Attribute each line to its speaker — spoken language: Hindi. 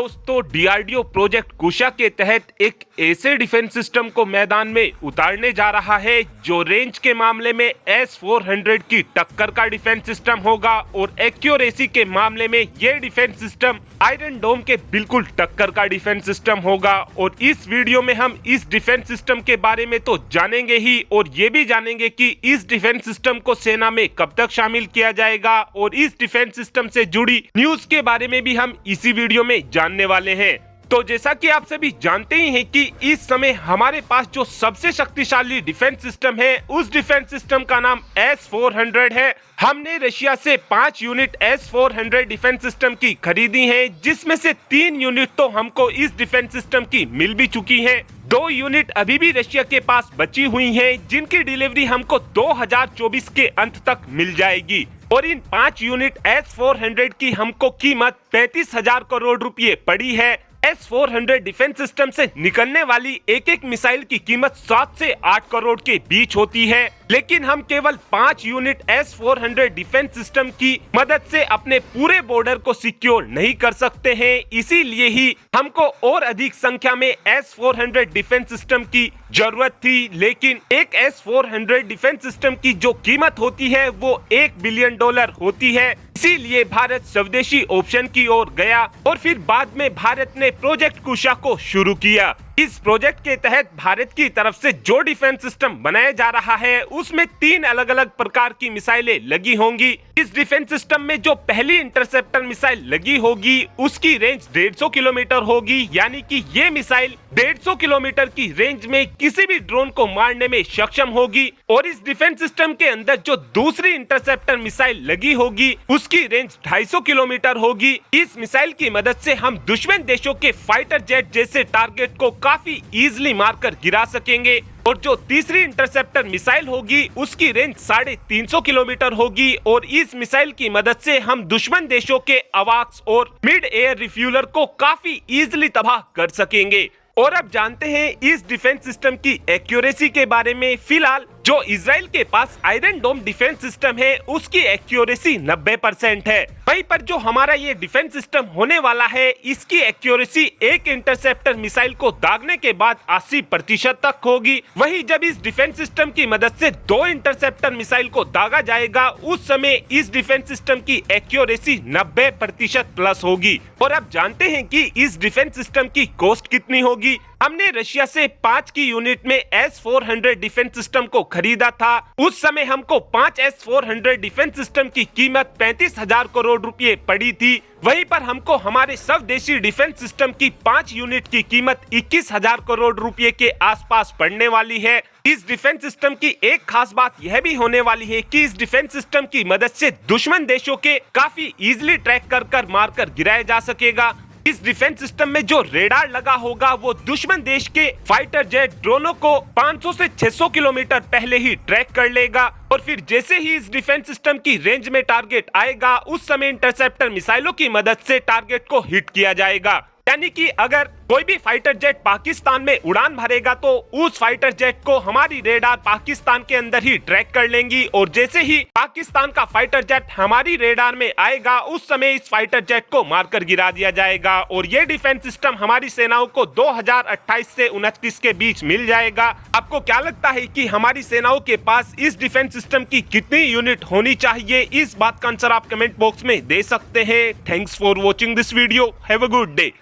Speaker 1: दोस्तों, डीआरडीओ प्रोजेक्ट कुशा के तहत एक ऐसे डिफेंस सिस्टम को मैदान में उतारने जा रहा है जो रेंज के मामले में S-400 की टक्कर का डिफेंस सिस्टम होगा और एक्यूरेसी के मामले में ये डिफेंस सिस्टम आयरन डोम के बिल्कुल टक्कर का डिफेंस सिस्टम होगा। और इस वीडियो में हम इस डिफेंस सिस्टम के बारे में तो जानेंगे ही और ये भी जानेंगे कि इस डिफेंस सिस्टम को सेना में कब तक शामिल किया जाएगा और इस डिफेंस सिस्टम से जुड़ी न्यूज के बारे में भी हम इसी वीडियो में जानने वाले हैं। तो जैसा कि आप सभी जानते ही हैं कि इस समय हमारे पास जो सबसे शक्तिशाली डिफेंस सिस्टम है उस डिफेंस सिस्टम का नाम S-400 है। हमने रशिया से 5 यूनिट S-400 डिफेंस सिस्टम की खरीदी है, जिसमें से 3 यूनिट तो हमको इस डिफेंस सिस्टम की मिल भी चुकी है। 2 यूनिट अभी भी रशिया के पास बची हुई हैं, जिनकी डिलीवरी हमको 2024 के अंत तक मिल जाएगी। और इन 5 यूनिट S-400 की हमको कीमत 35,000 करोड़ रुपए पड़ी है। S-400 डिफेंस सिस्टम से निकलने वाली एक एक मिसाइल की कीमत 7 से 8 करोड़ के बीच होती है, लेकिन हम केवल 5 यूनिट S-400 डिफेंस सिस्टम की मदद से अपने पूरे बॉर्डर को सिक्योर नहीं कर सकते हैं। इसीलिए ही हमको और अधिक संख्या में S-400 डिफेंस सिस्टम की जरूरत थी। लेकिन एक S-400 डिफेंस सिस्टम की जो कीमत होती है वो $1 बिलियन होती है। इसीलिए भारत स्वदेशी ऑप्शन की ओर गया और फिर बाद में भारत ने प्रोजेक्ट कुशा को शुरू किया। इस प्रोजेक्ट के तहत भारत की तरफ से जो डिफेंस सिस्टम बनाया जा रहा है उसमें 3 अलग अलग प्रकार की मिसाइलें लगी होंगी। इस डिफेंस सिस्टम में जो पहली इंटरसेप्टर मिसाइल लगी होगी उसकी रेंज 150 किलोमीटर होगी, यानी कि ये मिसाइल 150 किलोमीटर की रेंज में किसी भी ड्रोन को मारने में सक्षम होगी। और इस डिफेंस सिस्टम के अंदर जो दूसरी इंटरसेप्टर मिसाइल लगी होगी उसकी रेंज 250 किलोमीटर होगी। इस मिसाइल की मदद से हम दुश्मन देशों के फाइटर जेट जैसे टारगेट को काफी इजीली मारकर गिरा सकेंगे। और जो तीसरी इंटरसेप्टर मिसाइल होगी उसकी रेंज 350 किलोमीटर होगी और इस मिसाइल की मदद से हम दुश्मन देशों के अवाक्स और मिड एयर रिफ्यूलर को काफी इजीली तबाह कर सकेंगे। और अब जानते हैं इस डिफेंस सिस्टम की एक्यूरेसी के बारे में। फिलहाल जो इजराइल के पास आयरन डोम डिफेंस सिस्टम है उसकी एक्यूरेसी 90% है। वहीं पर जो हमारा ये डिफेंस सिस्टम होने वाला है इसकी एक्यूरेसी एक इंटरसेप्टर मिसाइल को दागने के बाद 80% तक होगी। वहीं जब इस डिफेंस सिस्टम की मदद से 2 इंटरसेप्टर मिसाइल को दागा जाएगा उस समय इस डिफेंस सिस्टम की एक्यूरेसी 90% प्लस होगी। और अब जानते हैं कि इस डिफेंस सिस्टम की कॉस्ट कितनी होगी। हमने रशिया से 5 की यूनिट में S-400 डिफेंस सिस्टम को खरीदा था। उस समय हमको 5 S-400 डिफेंस सिस्टम की कीमत 35,000 करोड़ रुपए पड़ी थी। वहीं पर हमको हमारे स्वदेशी डिफेंस सिस्टम की 5 यूनिट की कीमत 21,000 करोड़ रुपए के आसपास पड़ने वाली है। इस डिफेंस सिस्टम की एक खास बात यह भी होने वाली है कि इस डिफेंस सिस्टम की मदद से दुश्मन देशों के काफी इजीली ट्रैक कर मारकर गिराया जा सकेगा। इस डिफेंस सिस्टम में जो रेडार लगा होगा वो दुश्मन देश के फाइटर जेट ड्रोनों को 500 से 600 किलोमीटर पहले ही ट्रैक कर लेगा। और फिर जैसे ही इस डिफेंस सिस्टम की रेंज में टारगेट आएगा उस समय इंटरसेप्टर मिसाइलों की मदद से टारगेट को हिट किया जाएगा। यानी कि अगर कोई भी फाइटर जेट पाकिस्तान में उड़ान भरेगा तो उस फाइटर जेट को हमारी रेडार पाकिस्तान के अंदर ही ट्रैक कर लेंगी और जैसे ही पाकिस्तान का फाइटर जेट हमारी रेडार में आएगा उस समय इस फाइटर जेट को मारकर गिरा दिया जाएगा। और ये डिफेंस सिस्टम हमारी सेनाओं को 2028 से 29 के बीच मिल जाएगा। आपको क्या लगता है कि हमारी सेनाओं के पास इस डिफेंस सिस्टम की कितनी यूनिट होनी चाहिए? इस बात का आंसर आप कमेंट बॉक्स में दे सकते हैं। Thanks for watching this video. Have a good day.